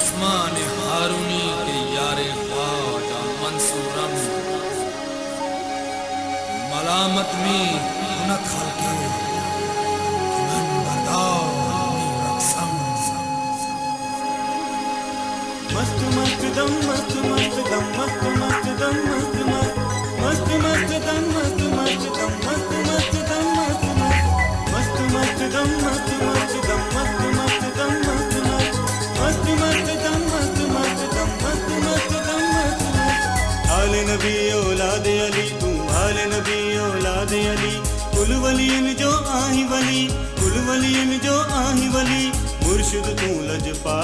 उस्मान हारूनी के यारे ख्वाजा मंसूरम मलामत में हुनक खलके मन बर्दार रक्सम मस्त मस्त दम मस्त मस्त दम मस्त मस्त दम मस्त मस्त मस्त दम मस्त मस्त दम मस्त मस्त दम मस्त मस्त दम मस्त मस्त दम मस्त मस्त दम मस्त मस्त दम मस्त मस्त दम मस्त मस्त दम मस्त आले नबी औलाद अली तू आले नबी औलाद अली कुल वलियन जो आही वली कुल वलियन जो आही वली मुर्शिद तू लजपा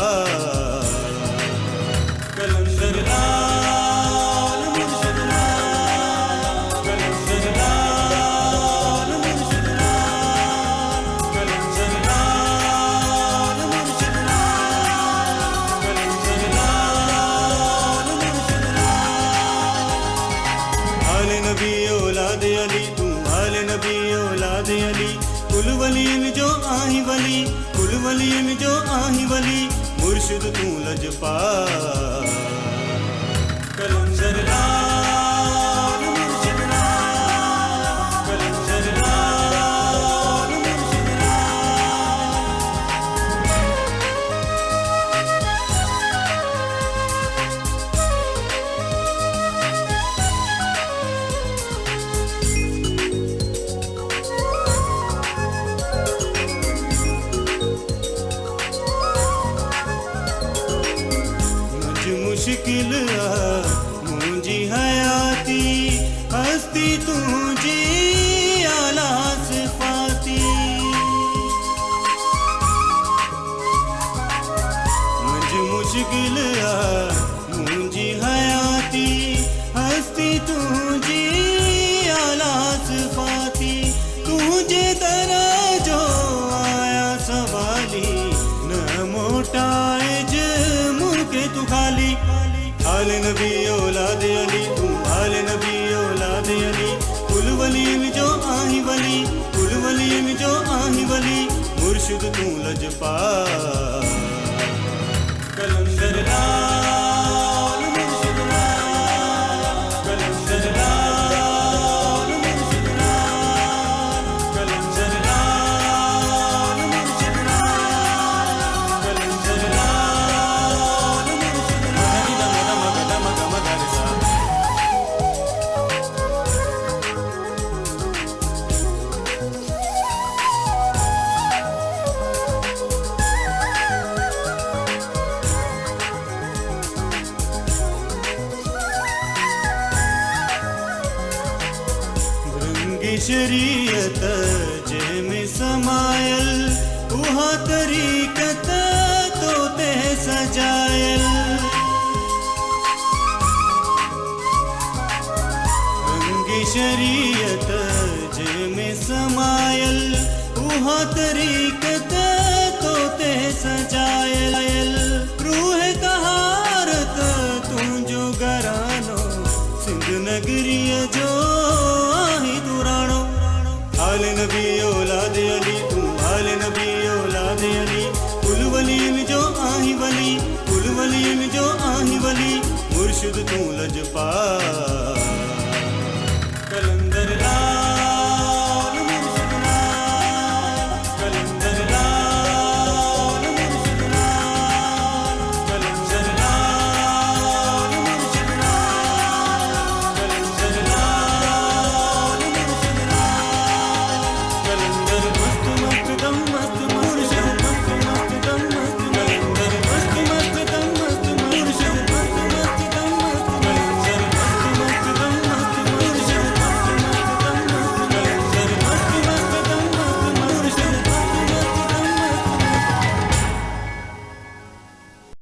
कलंदर लाल मुर्शिद लाल कलंदर लाल मुर्शिद लाल कलंदर लाल मुर्शिद लाल कलंदर लाल मुर्शिद लाल आले नबी औलाद अली तू आले नबी औलाद अली कुल वलियन जो आही वली कुल वलियन जो आही वली मुर्शिद तू लजपा कलंदर लाल मुर्शिद लाल कलंदर लाल मुर्शिद मुश्किल मुझी हयाती हस्ती तुझी आला सिफाती मुश्किल मुझी हयाती हस्ती तुझी आला सिफाती तुझे तरह जो आया सवाली न मोटाए ज मुर्के तू खाली आले नबी औलाद अली तू आले नबी औलाद अली कुल वलियन जो आही वली कुल वलियन जो आही वली मुर्शिद तू लजपा कलंदर लाल मुर्शिद लाल कलंदर लाल मुर्शिद लाल कलंदर लाल मुर्शिद लाल कलंदर लाल मुर्शिद शरीयत जैमें समायल उहा तरीकत तो ते सजायल रंगी शरीयत जैमें समायल उहा तरीकत तो ते सजायल रूह तहारत तू जो गरानो सिंध नगरिय जो आले नबी औलाद अली तू आले नबी औलाद अली कुल वलियन जो आही वली कुल वलियन जो आही वली मुर्शिद तू लजपा